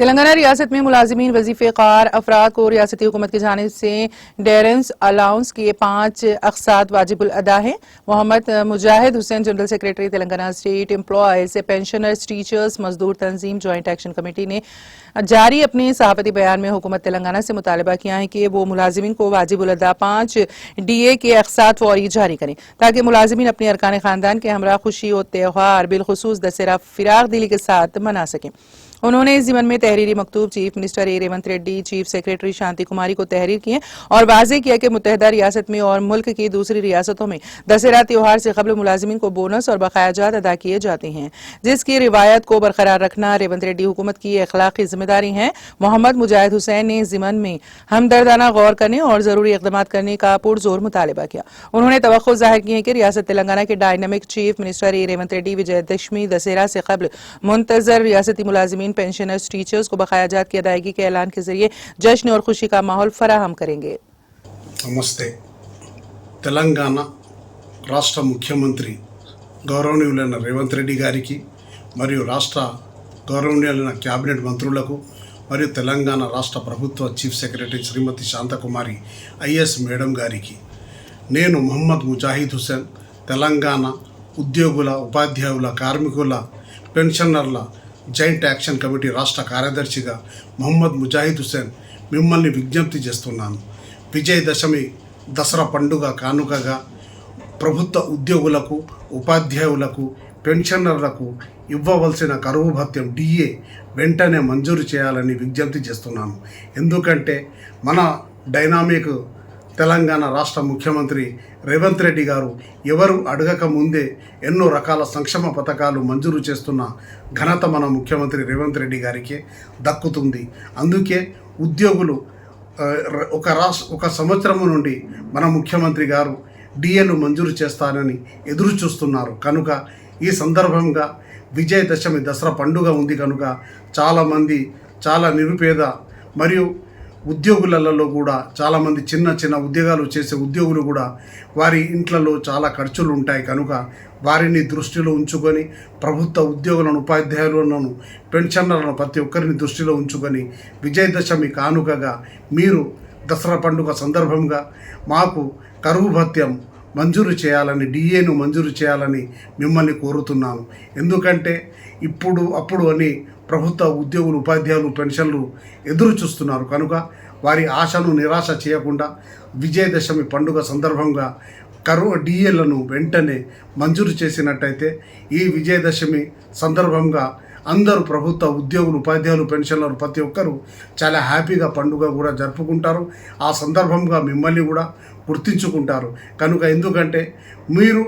तेलंगाना रियासत में मुलाजिमीन वजीफे कार अफराद को रियासती हुकूमत की जानिब से डेरेंस अलाउंस के 5 अक़सात वाजिबुल अदा हैं। Mohammad Mujahid Hussain general secretary Telangana state employees pensioners teachers मजदूर तंजीम जॉइंट एक्शन कमेटी ने जारी अपने सहाफती बयान में हुकूमत तेलंगाना से मुतालबा किया है कि वो मुलाजिमीन को वाजिबुल अदा 5 DA के अक़सात फौरी जारी करें ताकि मुलाजिमीन अपने अरकान खानदान के हमरा खुशी और त्यौहार बिलखुसूस दशहरा फिराक दिली के साथ मना सकें। उन्होंने इस ज़िमन में तहरीरी मकतूब chief minister A Revanth Reddy, chief secretary Shanti Kumari को तहरीर किए और वाज़ेह किया कि मुत्तहदा रियासत में और मुल्क की दूसरी रियासतों में दशहरा त्योहार से कबल मुलाजिमीन को बोनस और बकायाजात अदा किए जाते हैं, जिसकी रिवायत को बरकरार रखना रेवंत रेड्डी हुकूमत की अखलाकी जिम्मेदारी है। मोहम्मद मुजाहिद हुसैन ने ज़िमन में हमदर्दाना गौर करने और ज़रूरी इक़दाम करने का पुरजोर मुतालबा किया। उन्होंने तवक्को ज़ाहिर की है कि रियासत तेलंगाना के dynamic chief minister A Revanth Reddy Vijayadashami Dussehra से कबल मुंतज़र रियासती मुलाजिमीन पेंशनर्स टीचर्स को बकायाजात की अदायगी के ऐलान के जरिए जश्न और खुशी का माहौल फराहम करेंगे। नमस्ते। తెలంగాణ రాష్ట్ర ముఖ్యమంత్రి గౌరవనీయులైన రేవంత్ రెడ్డి గారికి మరియు రాష్ట్ర గౌరవనీయులైన క్యాబినెట్ మంత్రులకు మరియు తెలంగాణ రాష్ట్ర ప్రభుత్వ chief secretary Shrimati Shantakumari IAS madam గారికి నేను మొహమ్మద్ ముజాహిద్ హుసేన్ తెలంగాణ ఉద్యోగుల ఉపాధ్యాయుల కార్మికుల పెన్షనర్ల జాయింట్ యాక్షన్ కమిటీ రాష్ట్ర కార్యదర్శిగా మొహమ్మద్ ముజాహిద్ హుసేన్ మిమ్మల్ని విజ్ఞప్తి చేస్తున్నాను. విజయదశమి దసరా పండుగ కానుకగా ప్రభుత్వ ఉద్యోగులకు ఉపాధ్యాయులకు పెన్షనర్లకు ఇవ్వవలసిన కరువు భత్యం DA వెంటనే మంజూరు చేయాలని విజ్ఞప్తి చేస్తున్నాను. ఎందుకంటే మన డైనామిక్ తెలంగాణ రాష్ట్ర ముఖ్యమంత్రి రేవంత్ రెడ్డి గారు ఎవరు అడగక ముందే ఎన్నో రకాల సంక్షేమ పథకాలు మంజూరు చేస్తున్న ఘనత మన ముఖ్యమంత్రి రేవంత్ రెడ్డి గారికి దక్కుతుంది. అందుకే ఉద్యోగులు ఒక సంవత్సరం నుండి మన ముఖ్యమంత్రి గారు DAలు మంజూరు చేస్తానని ఎదురు చూస్తున్నారు. కనుక ఈ సందర్భంగా విజయదశమి దసరా పండుగ ఉంది కనుక చాలామంది చాలా నిరుపేద మరియు ఉద్యోగులలో కూడా చాలామంది చిన్న చిన్న ఉద్యోగాలు చేసే ఉద్యోగులు కూడా వారి ఇంట్లలో చాలా ఖర్చులు ఉంటాయి. కనుక వారిని దృష్టిలో ఉంచుకొని ప్రభుత్వ ఉద్యోగులను ఉపాధ్యాయులను పెన్షనర్లను ప్రతి ఒక్కరిని దృష్టిలో ఉంచుకొని విజయదశమి కానుకగా మీరు దసరా పండుగ సందర్భంగా మాకు కరువు భత్యం మంజూరు చేయాలని DAను మంజూరు చేయాలని మిమ్మల్ని కోరుతున్నాను. ఎందుకంటే అప్పుడు అని ప్రభుత్వ ఉద్యోగులు ఉపాధ్యాయులు పెన్షన్లు ఎదురు చూస్తున్నారు. కనుక వారి ఆశను నిరాశ చేయకుండా విజయదశమి పండుగ సందర్భంగా DAలను వెంటనే మంజూరు చేసినట్టయితే ఈ విజయదశమి సందర్భంగా అందరూ ప్రభుత్వ ఉద్యోగులు ఉపాధ్యాయులు పెన్షన్లు ప్రతి ఒక్కరూ చాలా హ్యాపీగా పండుగ కూడా జరుపుకుంటారు. ఆ సందర్భంగా మిమ్మల్ని కూడా గుర్తించుకుంటారు. కనుక ఎందుకంటే మీరు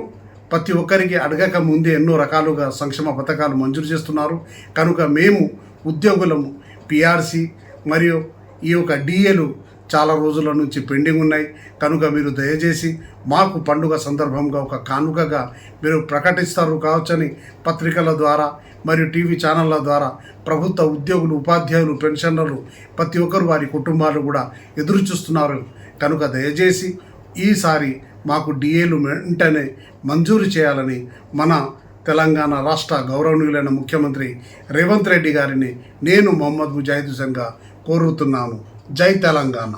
ప్రతి ఒక్కరికి అడగక ముందే ఎన్నో రకాలుగా సంక్షేమ పథకాలు మంజూరు చేస్తున్నారు. కనుక మేము ఉద్యోగులము PRC మరియు ఈ యొక్క DAలు చాలా రోజుల నుంచి పెండింగ్ ఉన్నాయి. కనుక మీరు దయచేసి మాకు పండుగ సందర్భంగా ఒక కానుకగా మీరు ప్రకటిస్తారు కావచ్చని పత్రికల ద్వారా మరియు టీవీ ఛానళ్ళ ద్వారా ప్రభుత్వ ఉద్యోగులు ఉపాధ్యాయులు పెన్షనర్లు ప్రతి ఒక్కరు వారి కుటుంబాలు కూడా ఎదురు చూస్తున్నారు. కనుక దయచేసి ఈసారి మాకు DAలు వెంటనే మంజూరు చేయాలని మన తెలంగాణ రాష్ట్ర గౌరవనీయులైన ముఖ్యమంత్రి రేవంత్ రెడ్డి గారిని నేను మొహమ్మద్ ముజాహిద్ హుసేన్గా కోరుతున్నాను. జై తెలంగాణ.